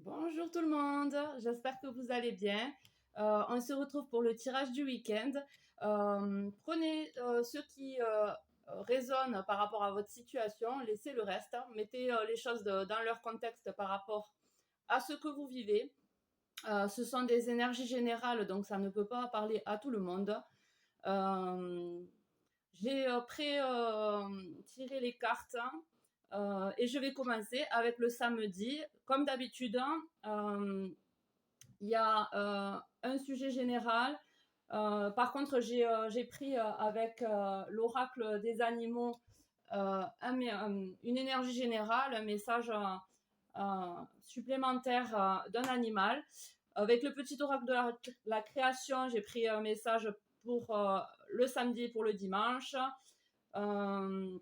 Bonjour tout le monde, j'espère que vous allez bien. On se retrouve pour le tirage du week-end. Prenez ce qui résonne par rapport à votre situation, laissez le reste, hein. Mettez les choses dans leur contexte par rapport à ce que vous vivez. Ce sont des énergies générales, donc ça ne peut pas parler à tout le monde. Euh, j'ai pré-tiré les cartes, hein. Et je vais commencer avec le samedi. Comme d'habitude, hein, il y a un sujet général. Par contre, j'ai pris avec l'oracle des animaux une énergie générale, un message supplémentaire d'un animal. Avec le petit oracle de la création, j'ai pris un message pour le samedi et pour le dimanche. Euh,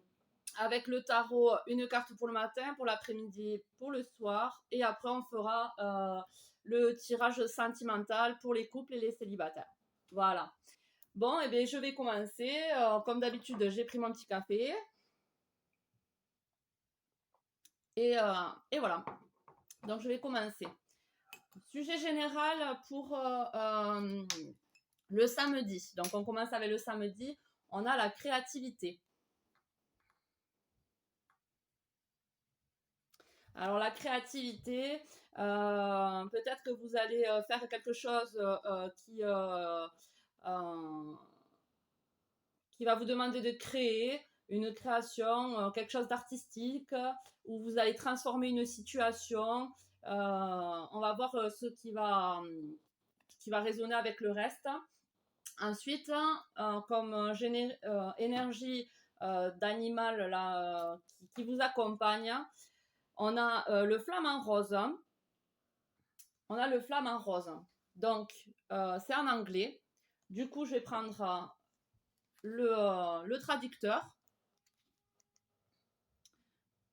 avec le tarot, une carte pour le matin, pour l'après-midi, pour le soir. Et après, on fera le tirage sentimental pour les couples et les célibataires. Voilà. Bon, et bien, je vais commencer. Comme d'habitude, j'ai pris mon petit café. Et voilà. Donc, je vais commencer. Sujet général pour le samedi. Donc, on commence avec le samedi. On a la créativité. Alors la créativité, peut-être que vous allez faire quelque chose qui va vous demander de créer une création, quelque chose d'artistique, où vous allez transformer une situation. On va voir ce qui va résonner avec le reste. Ensuite, comme énergie d'animal là, qui vous accompagne, on a le flamant rose. On a le flamant rose. Donc, c'est en anglais. Du coup, je vais prendre le traducteur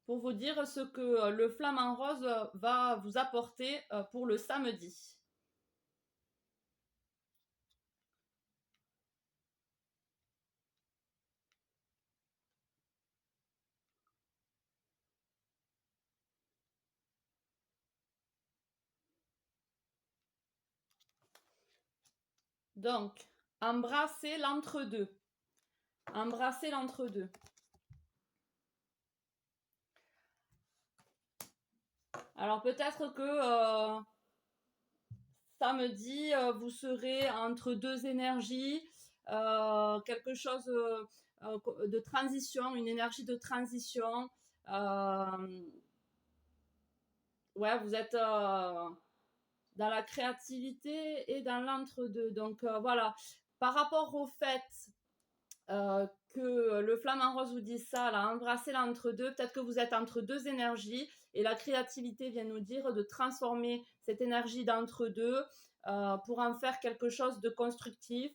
pour vous dire ce que le flamant rose va vous apporter pour le samedi. Donc, embrasser l'entre-deux. Embrasser l'entre-deux. Alors, peut-être que samedi, vous serez entre deux énergies, quelque chose de transition, une énergie de transition. Ouais, vous êtes dans la créativité et dans l'entre-deux. Donc voilà, par rapport au fait que le flamant rose vous dit ça, là, embrasser l'entre-deux, peut-être que vous êtes entre deux énergies et la créativité vient nous dire de transformer cette énergie d'entre-deux pour en faire quelque chose de constructif,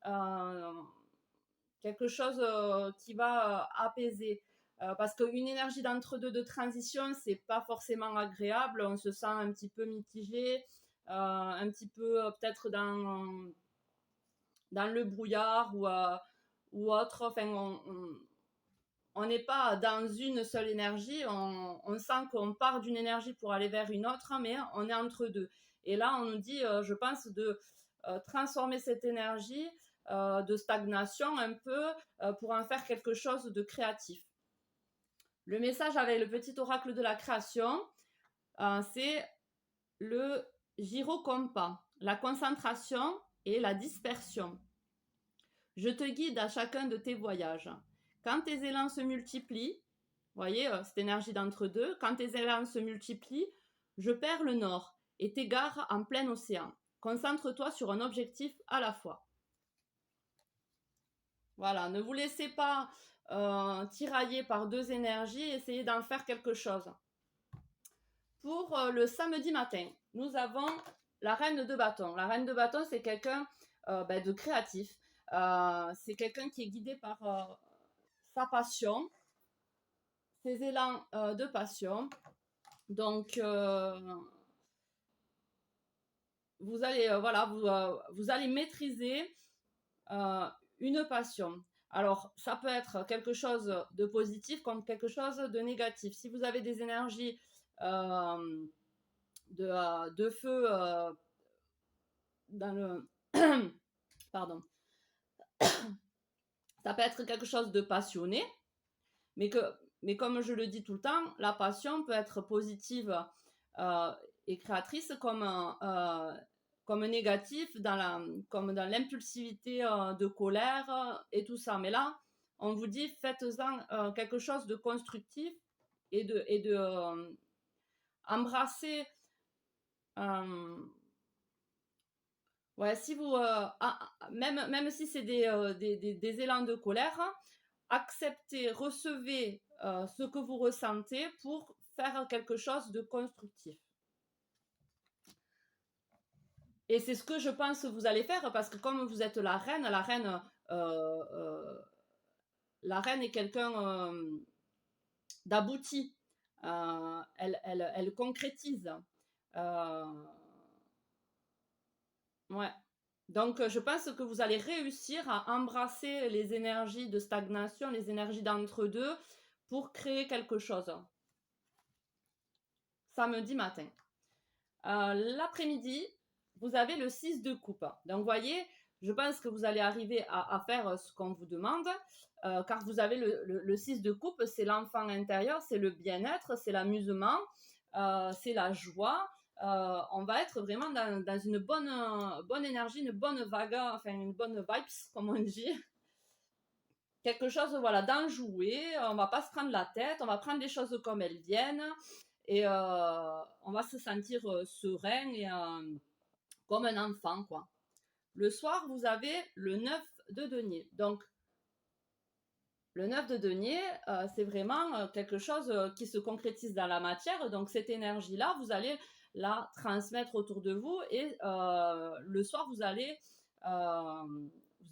euh, quelque chose qui va apaiser. Parce qu'une énergie d'entre-deux de transition, c'est pas forcément agréable, on se sent un petit peu mitigé, un petit peu peut-être dans le brouillard ou autre. Enfin, on n'est pas dans une seule énergie, on sent qu'on part d'une énergie pour aller vers une autre, mais on est entre deux. Et là, on nous dit, je pense, de transformer cette énergie de stagnation un peu pour en faire quelque chose de créatif. Le message avec le petit oracle de la création, c'est le gyrocompas, la concentration et la dispersion. Je te guide à chacun de tes voyages. Quand tes élans se multiplient, voyez, cette énergie d'entre-deux, quand tes élans se multiplient, je perds le nord et t'égare en plein océan. Concentre-toi sur un objectif à la fois. Voilà, ne vous laissez pas tirailler par deux énergies, essayez d'en faire quelque chose. Pour le samedi matin, nous avons la reine de bâton. La reine de bâton, c'est quelqu'un de créatif. C'est quelqu'un qui est guidé par sa passion, ses élans de passion. Donc, vous allez, vous allez maîtriser une passion. Alors, ça peut être quelque chose de positif comme quelque chose de négatif. Si vous avez des énergies de feu dans le... Pardon. Ça peut être quelque chose de passionné, mais comme je le dis tout le temps, la passion peut être positive et créatrice comme négatif, comme dans l'impulsivité de colère et tout ça. Mais là, on vous dit, faites-en quelque chose de constructif et de embrasser. Ouais, si vous, même si c'est des élans de colère, acceptez, recevez ce que vous ressentez pour faire quelque chose de constructif. Et c'est ce que je pense que vous allez faire, parce que comme vous êtes la reine est quelqu'un d'abouti. Elle concrétise. Ouais. Donc, je pense que vous allez réussir à embrasser les énergies de stagnation, les énergies d'entre-deux pour créer quelque chose. Samedi matin. L'après-midi, vous avez le 6 de coupe. Donc, vous voyez, je pense que vous allez arriver à faire ce qu'on vous demande, car vous avez le 6 de coupe, c'est l'enfant intérieur, c'est le bien-être, c'est l'amusement, c'est la joie. On va être vraiment dans une bonne énergie, une bonne vague, enfin une bonne vibes, comme on dit. Quelque chose, voilà, d'enjoué. On va pas se prendre la tête, on va prendre les choses comme elles viennent et on va se sentir serein et comme un enfant, quoi. Le soir, vous avez le 9 de denier. Donc, le 9 de denier, c'est vraiment quelque chose qui se concrétise dans la matière. Donc, cette énergie-là, vous allez la transmettre autour de vous et le soir, vous allez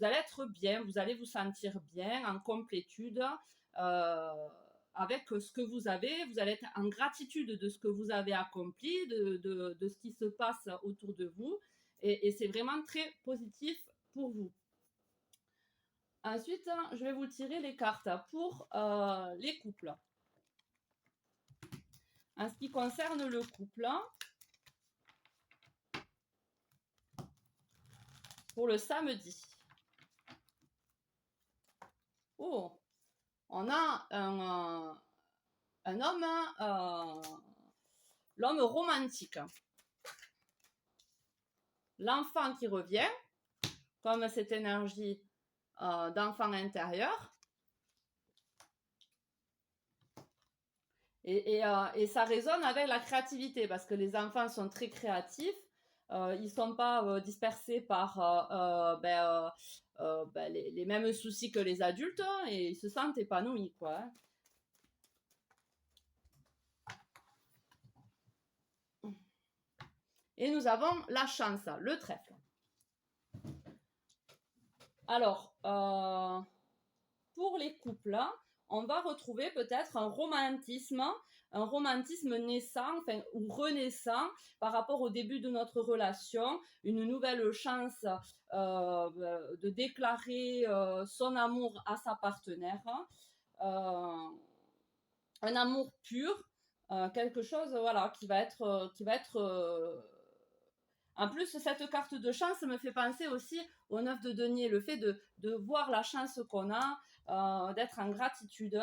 être bien, vous allez vous sentir bien, en complétude, avec ce que vous avez. Vous allez être en gratitude de ce que vous avez accompli, de ce qui se passe autour de vous. Et c'est vraiment très positif pour vous. Ensuite, je vais vous tirer les cartes pour les couples. En ce qui concerne le couple, pour le samedi. Oh, on a un homme, l'homme romantique. L'enfant qui revient, comme cette énergie d'enfant intérieur. Et ça résonne avec la créativité, parce que les enfants sont très créatifs. Ils ne sont pas dispersés par les mêmes soucis que les adultes, hein, et ils se sentent épanouis, quoi. Hein. Et nous avons la chance, le trèfle. Alors, pour les couples, on va retrouver peut-être un romantisme naissant, enfin, ou renaissant par rapport au début de notre relation, une nouvelle chance de déclarer son amour à sa partenaire, un amour pur, quelque chose, voilà, qui va être en plus, cette carte de chance me fait penser aussi au 9 de denier, le fait de voir la chance qu'on a, d'être en gratitude.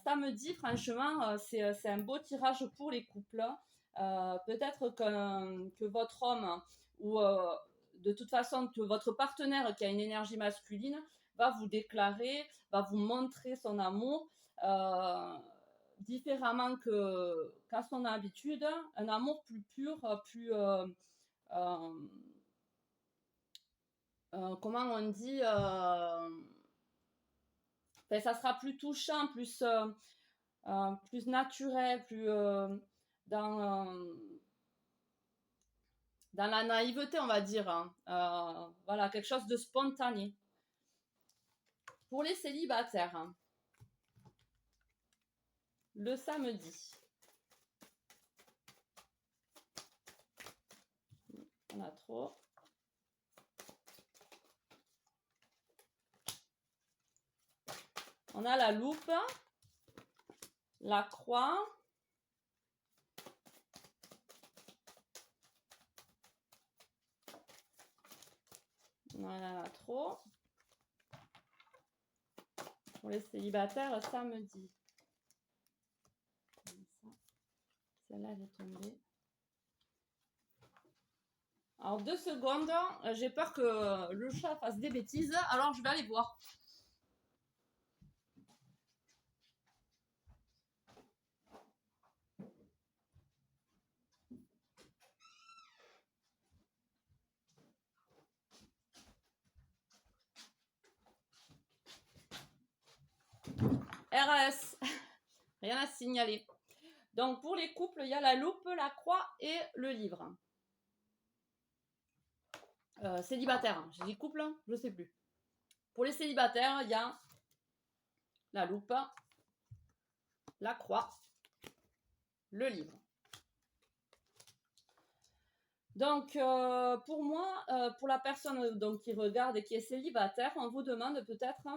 Samedi, franchement, c'est un beau tirage pour les couples. Peut-être que votre homme ou de toute façon que votre partenaire qui a une énergie masculine va vous déclarer, va vous montrer son amour différemment qu'à son habitude, un amour plus pur, plus... comment on dit, ça sera plus touchant, plus naturel, plus dans la naïveté, on va dire, hein. Voilà, quelque chose de spontané. Pour les célibataires, hein, le samedi, on a trop. On a la loupe, la croix, On en a trop. Pour les célibataires, samedi. Celle-là, elle est tombée. Alors, 2 secondes. J'ai peur que le chat fasse des bêtises. Alors, je vais aller voir. RS. Rien à signaler. Donc, pour les couples, il y a la loupe, la croix et le livre. Célibataire. J'ai dit couple, je sais plus. Pour les célibataires, il y a la loupe, la croix, le livre. Donc, pour moi, pour la personne donc, qui regarde et qui est célibataire, on vous demande peut-être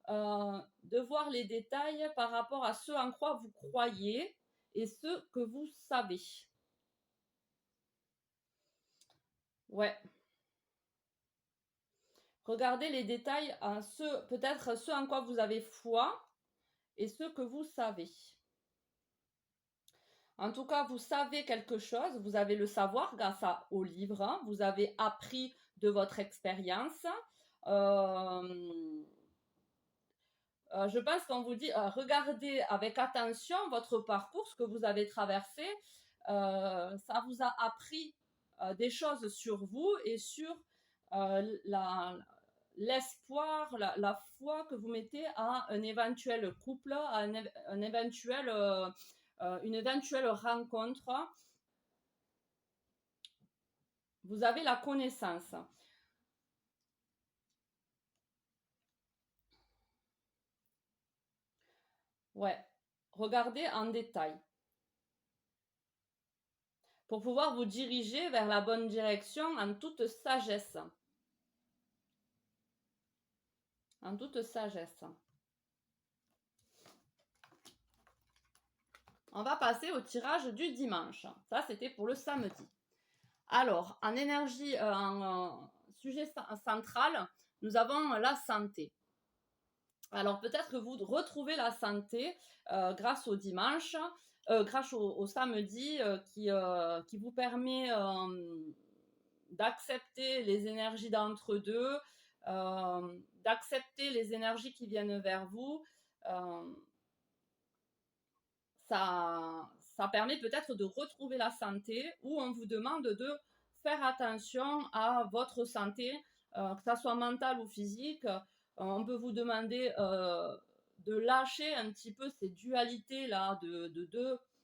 de voir les détails par rapport à ce en quoi vous croyez et ce que vous savez. Ouais. Regardez les détails, peut-être ce en quoi vous avez foi et ce que vous savez. En tout cas, vous savez quelque chose, vous avez le savoir grâce au livre, hein, vous avez appris de votre expérience. Je pense qu'on vous dit, regardez avec attention votre parcours, ce que vous avez traversé. Ça vous a appris des choses sur vous et sur l'espoir, la foi que vous mettez à un éventuel couple, à une éventuelle rencontre. Vous avez la connaissance. Ouais, regardez en détail. Pour pouvoir vous diriger vers la bonne direction en toute sagesse. En toute sagesse. On va passer au tirage du dimanche. Ça, c'était pour le samedi. Alors, en énergie, en sujet central, nous avons la santé. Alors, peut-être que vous retrouvez la santé grâce au dimanche, grâce au samedi qui vous permet d'accepter les énergies d'entre-deux, d'accepter les énergies qui viennent vers vous. Ça permet peut-être de retrouver la santé ou on vous demande de faire attention à votre santé, que ça soit mentale ou physique. On peut vous demander de lâcher un petit peu ces dualités là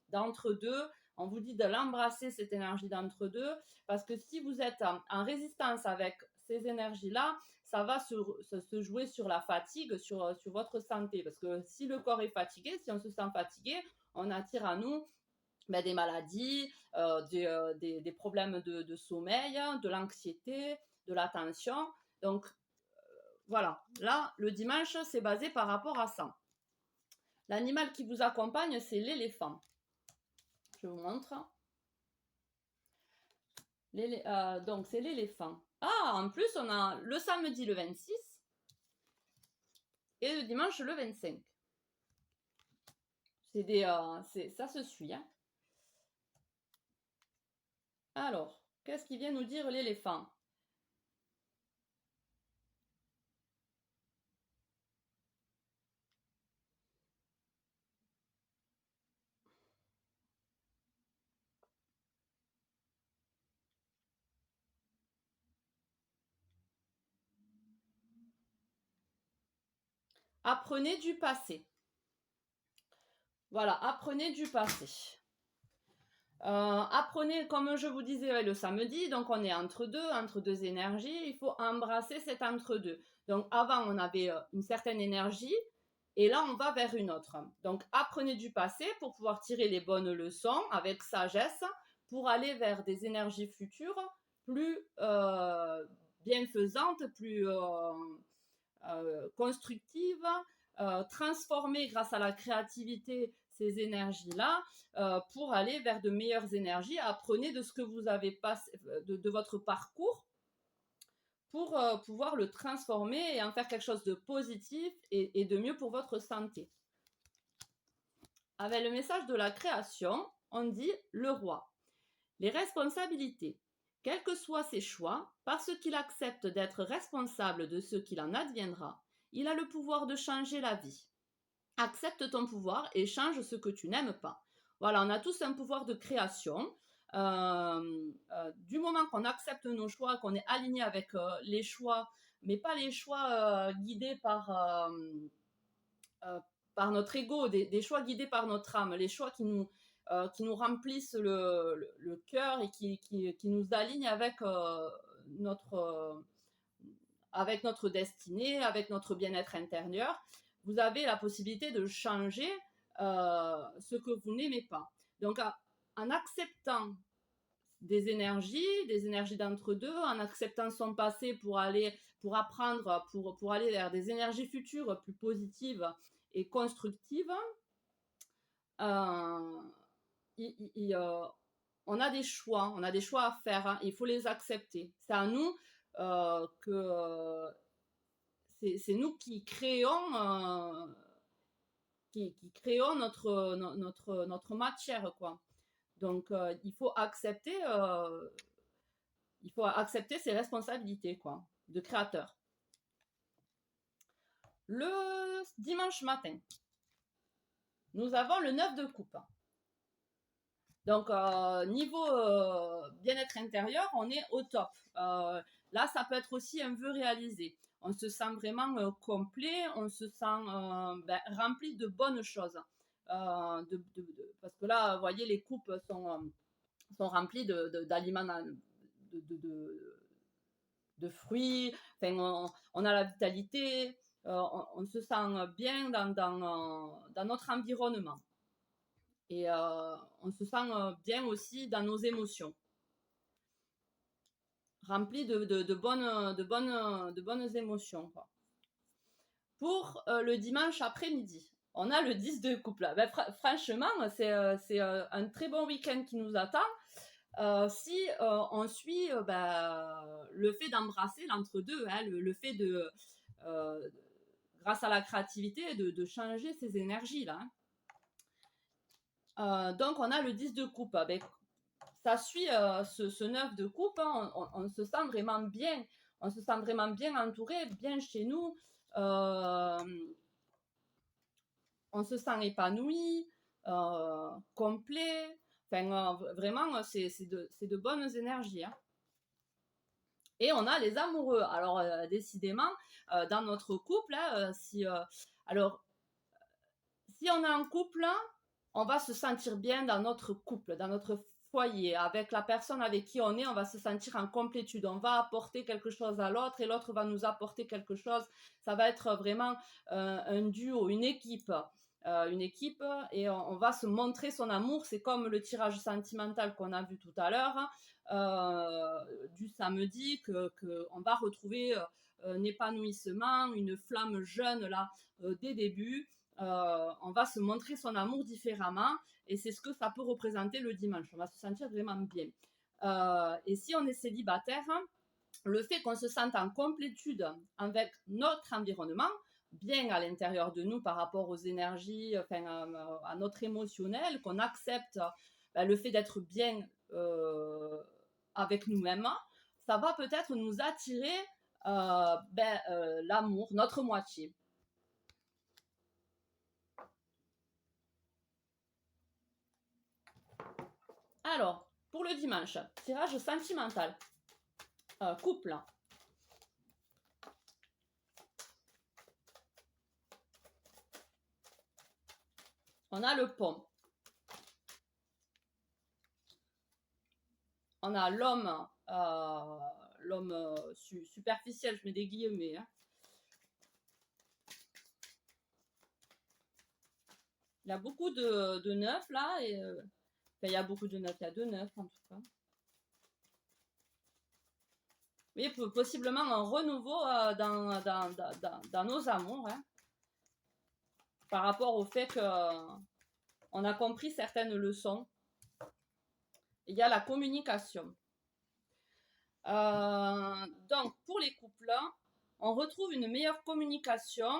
d'entre-deux. On vous dit de l'embrasser, cette énergie d'entre-deux, parce que si vous êtes en résistance avec ces énergies-là, ça va se jouer sur la fatigue, sur votre santé. Parce que si le corps est fatigué, si on se sent fatigué, on attire à nous des maladies, des problèmes de sommeil, de l'anxiété, de la tension. Donc, voilà. Là, le dimanche, c'est basé par rapport à ça. L'animal qui vous accompagne, c'est l'éléphant. Je vous montre. Donc, c'est l'éléphant. Ah, en plus, on a le samedi le 26 et le dimanche le 25. Ça se suit. Hein. Alors, qu'est-ce qu'il vient nous dire l'éléphant? Apprenez du passé. Voilà, apprenez du passé. Apprenez, comme je vous disais le samedi, donc on est entre deux énergies, il faut embrasser cet entre-deux. Donc avant, on avait une certaine énergie, et là, on va vers une autre. Donc apprenez du passé pour pouvoir tirer les bonnes leçons avec sagesse, pour aller vers des énergies futures plus bienfaisantes, plus constructives, transformer grâce à la créativité ces énergies-là pour aller vers de meilleures énergies. Apprenez de ce que vous avez passé, de votre parcours pour pouvoir le transformer et en faire quelque chose de positif et de mieux pour votre santé. Avec le message de la création, on dit le roi. Les responsabilités. Quels que soient ses choix, parce qu'il accepte d'être responsable de ce qu'il en adviendra, il a le pouvoir de changer la vie. Accepte ton pouvoir et change ce que tu n'aimes pas. Voilà, on a tous un pouvoir de création. Du moment qu'on accepte nos choix, qu'on est aligné avec les choix, mais pas les choix guidés par notre ego, des choix guidés par notre âme, les choix qui nous remplissent le cœur et qui nous alignent avec notre destinée, avec notre bien-être intérieur. Vous avez la possibilité de changer ce que vous n'aimez pas. Donc, en acceptant des énergies d'entre-deux, en acceptant son passé pour apprendre, pour aller vers des énergies futures plus positives et constructives, on a des choix à faire, hein, il faut les accepter. C'est à nous c'est nous qui créons notre matière, quoi. Donc il faut accepter ses responsabilités, quoi, de créateur. Le dimanche matin, nous avons le 9 de coupe. Donc niveau bien-être intérieur, on est au top. Là, ça peut être aussi un vœu réalisé. On se sent vraiment complet, on se sent rempli de bonnes choses. Parce que là, vous voyez, les coupes sont remplies d'aliments, de fruits. Enfin, on a la vitalité, on se sent bien dans notre environnement. Et on se sent bien aussi dans nos émotions, rempli de bonnes émotions, quoi. Pour le dimanche après-midi, on a le 10 de coupe là. Franchement, c'est un très bon week-end qui nous attend. Si on suit le fait d'embrasser l'entre-deux, hein, le fait grâce à la créativité, de changer ces énergies-là. Hein. Donc, on a le 10 de coupe. Ça suit ce 9 de coupe. Hein, on se sent vraiment bien. On se sent vraiment bien entouré, bien chez nous. On se sent épanoui, complet. Enfin, vraiment, c'est de bonnes énergies. Hein. Et on a les amoureux. Alors, décidément, dans notre couple, hein, si on est en couple, on va se sentir bien dans notre couple, dans notre foyer, avec la personne avec qui on va se sentir en complétude. On va apporter quelque chose à l'autre et l'autre va nous apporter quelque chose. Ça va être vraiment un duo, une équipe et on va se montrer son amour. C'est comme le tirage sentimental qu'on a vu tout à l'heure du samedi, qu'on va retrouver un épanouissement, une flamme jeune là dès début. On va se montrer son amour différemment et c'est ce que ça peut représenter le dimanche. On va se sentir vraiment bien. Et si on est célibataire, le fait qu'on se sente en complétude avec notre environnement, bien à l'intérieur de nous par rapport aux énergies, enfin, à notre émotionnel, qu'on accepte le fait d'être bien avec nous-mêmes, ça va peut-être nous attirer l'amour, notre moitié. Alors, pour le dimanche, tirage sentimental, couple. On a le pont. On a l'homme, superficiel, je mets des guillemets. Hein. Il y a beaucoup de neufs là, et il y a beaucoup de neufs, il y a 2 neufs en tout cas. Oui, possiblement un renouveau dans nos amours, hein, par rapport au fait qu'on a compris certaines leçons. Il y a la communication. Donc, pour les couples, on retrouve une meilleure communication,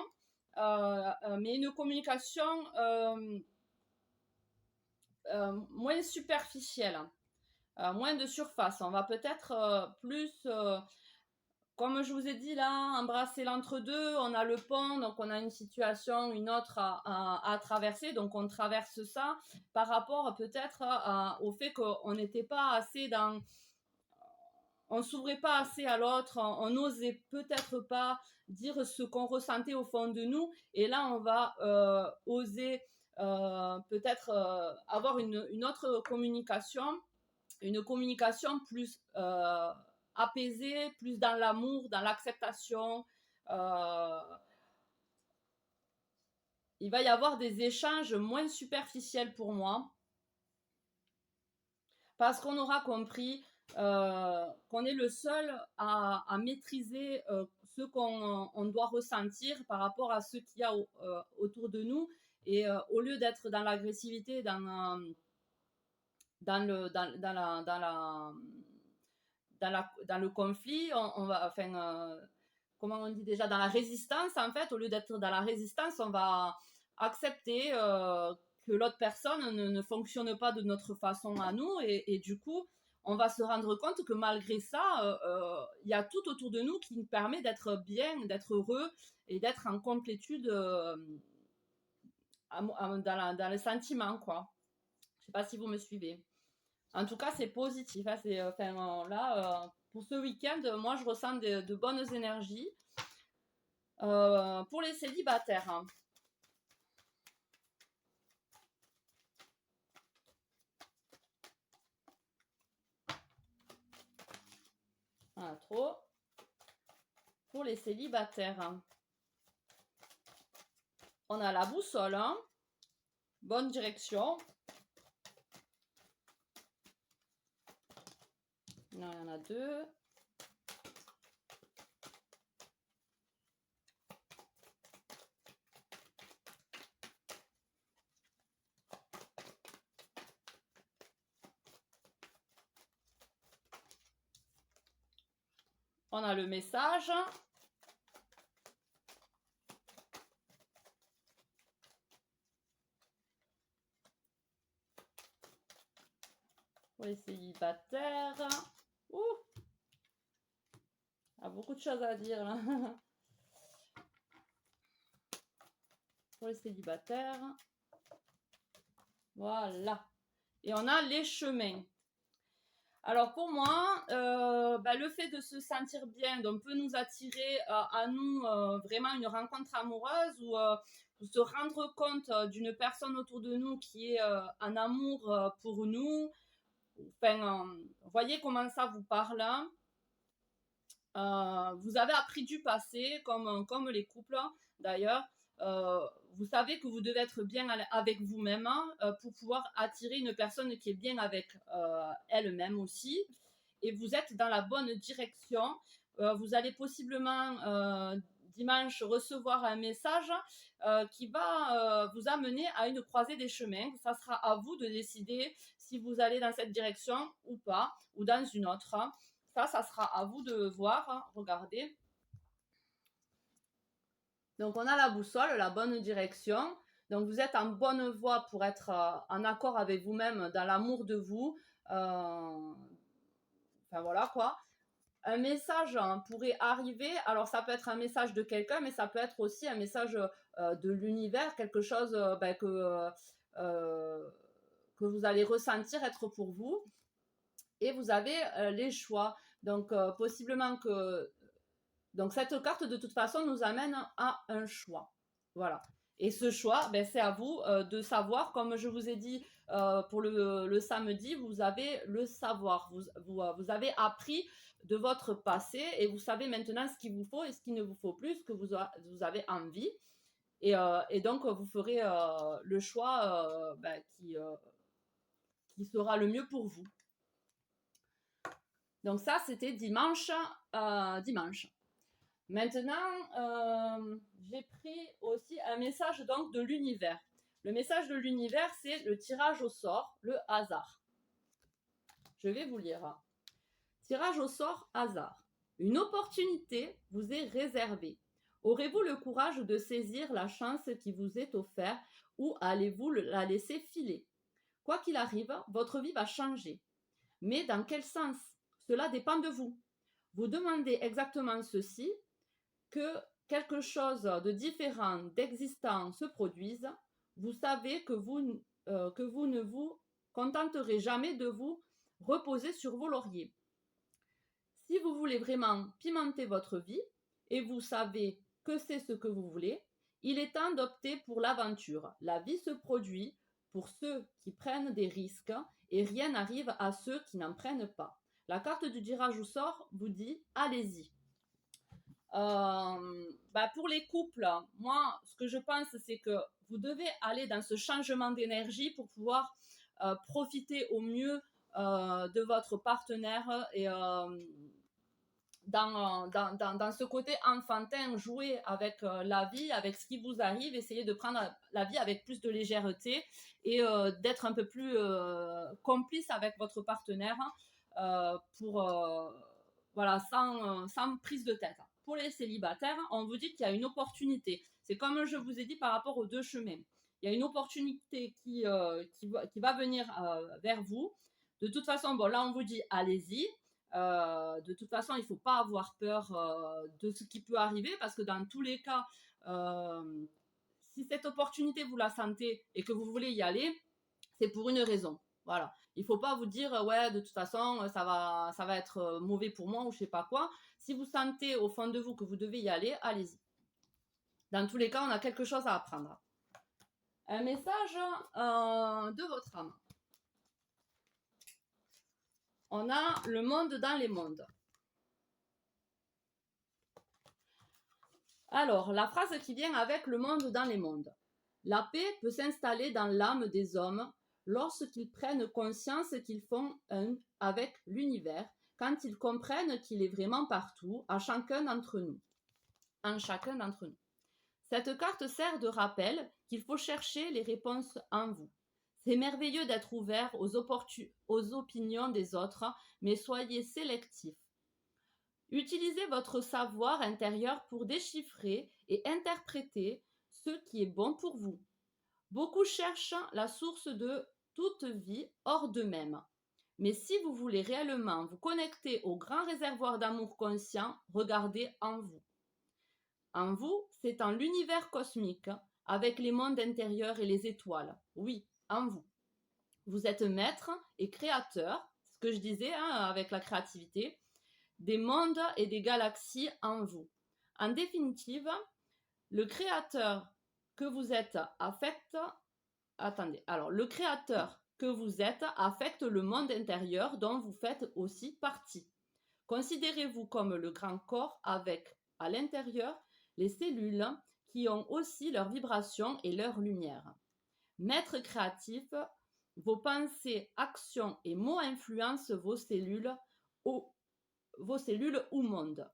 mais une communication moins superficielle, moins de surface. On va peut-être plus, comme je vous ai dit là, embrasser l'entre-deux. On a le pont, donc on a une situation, une autre à traverser. Donc on traverse ça par rapport peut-être au fait qu'on n'était pas assez dans... On s'ouvrait pas assez à l'autre, on n'osait peut-être pas dire ce qu'on ressentait au fond de nous. Et là, on va oser peut-être avoir une autre communication, une communication plus apaisée, plus dans l'amour, dans l'acceptation. Euh, il va y avoir des échanges moins superficiels pour moi, parce qu'on aura compris qu'on est le seul à maîtriser ce qu'on doit ressentir par rapport à ce qu'il y a autour de nous. Et au lieu d'être dans l'agressivité, dans le conflit, on va, enfin, comment on dit déjà, dans la résistance, en fait, au lieu d'être dans la résistance, on va accepter que l'autre personne ne fonctionne pas de notre façon à nous, et du coup, on va se rendre compte que malgré ça, il y a tout autour de nous qui nous permet d'être bien, d'être heureux et d'être en complétude dans le sentiment, quoi. Je sais pas si vous me suivez. En tout cas, c'est positif. Hein, là, pour ce week-end, moi, je ressens de bonnes énergies. Pour les célibataires, hein. Voilà, trop. Pour les célibataires, hein. On a la boussole, hein. Bonne direction. Non, il y en a deux. On a le message. Pour les célibataires. Ouh, il y a beaucoup de choses à dire là. Pour les célibataires. Voilà. Et on a les chemins. Alors pour moi, le fait de se sentir bien, donc peut nous attirer à nous vraiment une rencontre amoureuse ou se rendre compte d'une personne autour de nous qui est en amour pour nous. Enfin, voyez comment ça vous parle. Vous avez appris du passé, comme les couples d'ailleurs. Vous savez que vous devez être bien avec vous-même pour pouvoir attirer une personne qui est bien avec elle-même aussi. Et vous êtes dans la bonne direction. Vous allez possiblement dimanche recevoir un message qui va vous amener à une croisée des chemins. Ça sera à vous de décider si vous allez dans cette direction ou pas, ou dans une autre. Ça sera à vous de voir. Hein. Regardez. Donc, on a la boussole, la bonne direction. Donc, vous êtes en bonne voie pour être en accord avec vous-même, dans l'amour de vous. Enfin, voilà quoi. Un message pourrait arriver. Alors, ça peut être un message de quelqu'un, mais ça peut être aussi un message de l'univers, quelque chose que vous allez ressentir être pour vous. Et vous avez les choix. Donc, possiblement que... Donc, cette carte, de toute façon, nous amène à un choix. Voilà. Et ce choix, c'est à vous de savoir. Comme je vous ai dit pour le samedi, vous avez le savoir. Vous avez appris de votre passé et vous savez maintenant ce qu'il vous faut et ce qu'il ne vous faut plus, ce que vous avez envie. Et donc, vous ferez le choix qui sera le mieux pour vous. Donc ça, c'était dimanche. Maintenant, j'ai pris aussi un message donc de l'univers. Le message de l'univers, c'est le tirage au sort, le hasard. Je vais vous lire. Tirage au sort hasard. Une opportunité vous est réservée. Aurez-vous le courage de saisir la chance qui vous est offerte ou allez-vous la laisser filer? Quoi qu'il arrive, votre vie va changer. Mais dans quel sens? Cela dépend de vous. Vous demandez exactement ceci, que quelque chose de différent, d'existant se produise. Vous savez que vous ne vous contenterez jamais de vous reposer sur vos lauriers. Si vous voulez vraiment pimenter votre vie et vous savez que c'est ce que vous voulez, il est temps d'opter pour l'aventure. La vie se produit pour ceux qui prennent des risques et rien n'arrive à ceux qui n'en prennent pas. La carte du tirage au sort vous dit allez-y. Pour les couples, moi, ce que je pense, c'est que vous devez aller dans ce changement d'énergie pour pouvoir profiter au mieux de votre partenaire et dans ce côté enfantin, jouer avec la vie, avec ce qui vous arrive, essayer de prendre la vie avec plus de légèreté et d'être un peu plus complice avec votre partenaire sans prise de tête. Pour les célibataires, on vous dit qu'il y a une opportunité. C'est comme je vous ai dit par rapport aux deux chemins. Il y a une opportunité qui va venir vers vous. De toute façon, là, on vous dit allez-y. De toute façon, il ne faut pas avoir peur de ce qui peut arriver parce que dans tous les cas, si cette opportunité vous la sentez et que vous voulez y aller, c'est pour une raison. Voilà. Il ne faut pas vous dire ouais, de toute façon, ça va être mauvais pour moi ou je ne sais pas quoi. Si vous sentez au fond de vous que vous devez y aller, allez-y. Dans tous les cas, on a quelque chose à apprendre. Un message de votre âme. On a le monde dans les mondes. Alors, la phrase qui vient avec le monde dans les mondes. La paix peut s'installer dans l'âme des hommes lorsqu'ils prennent conscience qu'ils font un avec l'univers, quand ils comprennent qu'il est vraiment partout, en chacun d'entre nous. Cette carte sert de rappel qu'il faut chercher les réponses en vous. C'est merveilleux d'être ouvert aux opinions des autres, mais soyez sélectif. Utilisez votre savoir intérieur pour déchiffrer et interpréter ce qui est bon pour vous. Beaucoup cherchent la source de toute vie hors d'eux-mêmes. Mais si vous voulez réellement vous connecter au grand réservoir d'amour conscient, regardez en vous. En vous, c'est en l'univers cosmique, avec les mondes intérieurs et les étoiles. Oui, en vous. Vous êtes maître et créateur, ce que je disais avec la créativité, des mondes et des galaxies en vous. En définitive, le créateur que vous êtes affecte le monde intérieur dont vous faites aussi partie. Considérez-vous comme le grand corps avec, à l'intérieur, les cellules qui ont aussi leur vibration et leur lumière. Maître créatif, vos pensées, actions et mots influencent vos cellules ou monde.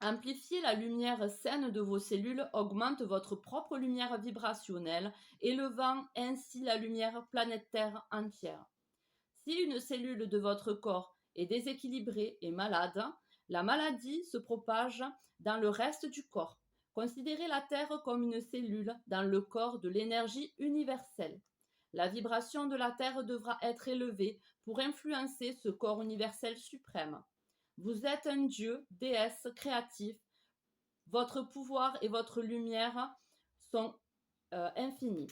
Amplifier la lumière saine de vos cellules augmente votre propre lumière vibrationnelle, élevant ainsi la lumière planétaire entière. Si une cellule de votre corps est déséquilibrée et malade, la maladie se propage dans le reste du corps. Considérez la Terre comme une cellule dans le corps de l'énergie universelle. La vibration de la Terre devra être élevée pour influencer ce corps universel suprême. Vous êtes un dieu, déesse, créatif. Votre pouvoir et votre lumière sont infinis.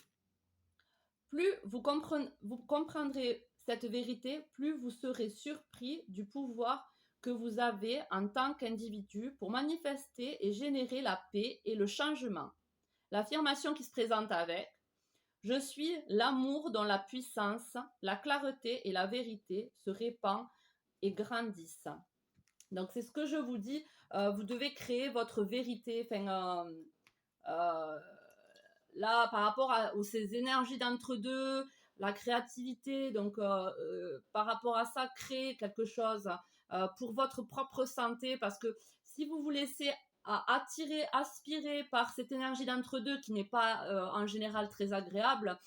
Plus vous comprendrez cette vérité, plus vous serez surpris du pouvoir que vous avez en tant qu'individu pour manifester et générer la paix et le changement. L'affirmation qui se présente avec « Je suis l'amour dont la puissance, la clarté et la vérité se répandent et grandissent. » Donc, c'est ce que je vous dis. Vous devez créer votre vérité. Là, par rapport aux ces énergies d'entre-deux, la créativité, donc par rapport à ça, créer quelque chose pour votre propre santé. Parce que si vous vous laissez attirer, aspirer par cette énergie d'entre-deux qui n'est pas en général très agréable,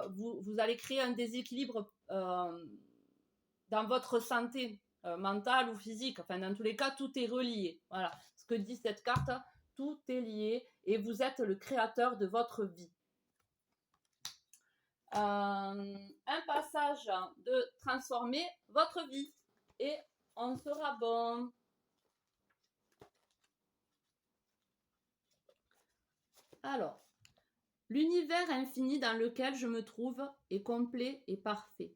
vous allez créer un déséquilibre dans votre santé. mental ou physique. Enfin, dans tous les cas, tout est relié. Voilà ce que dit cette carte. Tout est lié et vous êtes le créateur de votre vie. Un passage de transformer votre vie et on sera bon. Alors, l'univers infini dans lequel je me trouve est complet et parfait.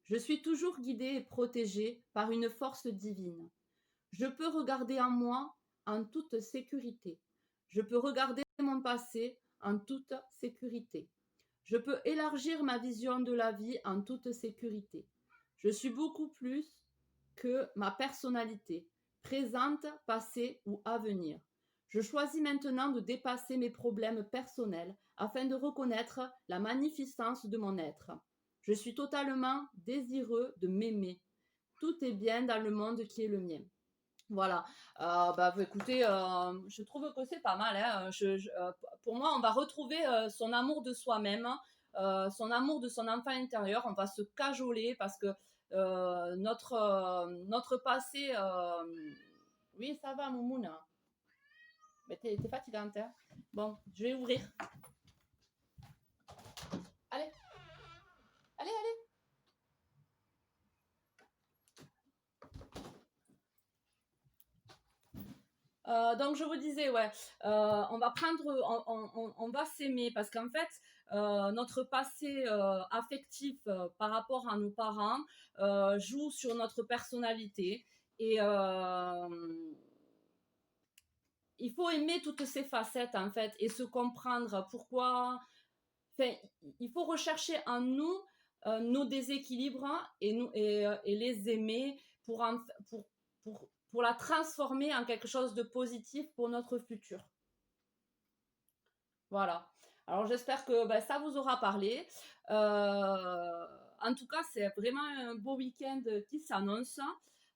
Je suis toujours guidée et protégée par une force divine. Je peux regarder en moi en toute sécurité. Je peux regarder mon passé en toute sécurité. Je peux élargir ma vision de la vie en toute sécurité. Je suis beaucoup plus que ma personnalité, présente, passée ou à venir. Je choisis maintenant de dépasser mes problèmes personnels afin de reconnaître la magnificence de mon être. Je suis totalement désireux de m'aimer. Tout est bien dans le monde qui est le mien. Voilà. Écoutez, je trouve que c'est pas mal. Hein. Pour moi, on va retrouver son amour de soi-même, son amour de son enfant intérieur. On va se cajoler parce que notre passé. Oui, ça va, Moumouna. Mais t'es fatigante. Hein. Bon, je vais ouvrir. Allez. Allez, allez. Donc je vous disais, ouais, on va prendre, on va s'aimer parce qu'en fait, notre passé affectif par rapport à nos parents joue sur notre personnalité et il faut aimer toutes ces facettes en fait et se comprendre pourquoi. Enfin, il faut rechercher en nous nos déséquilibres et les aimer pour la transformer en quelque chose de positif pour notre futur. Voilà. Alors j'espère que ça vous aura parlé. En tout cas, c'est vraiment un beau week-end qui s'annonce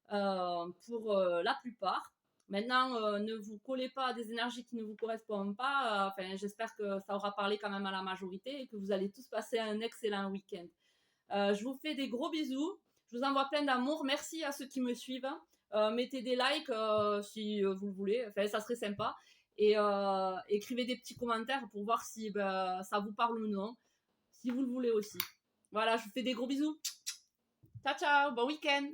pour la plupart. Maintenant, ne vous collez pas à des énergies qui ne vous correspondent pas. J'espère que ça aura parlé quand même à la majorité et que vous allez tous passer un excellent week-end. Je vous fais des gros bisous. Je vous envoie plein d'amour. Merci à ceux qui me suivent. Mettez des likes si vous le voulez. Enfin, ça serait sympa. Et écrivez des petits commentaires pour voir si ça vous parle ou non. Si vous le voulez aussi. Voilà, je vous fais des gros bisous. Ciao, ciao. Bon week-end.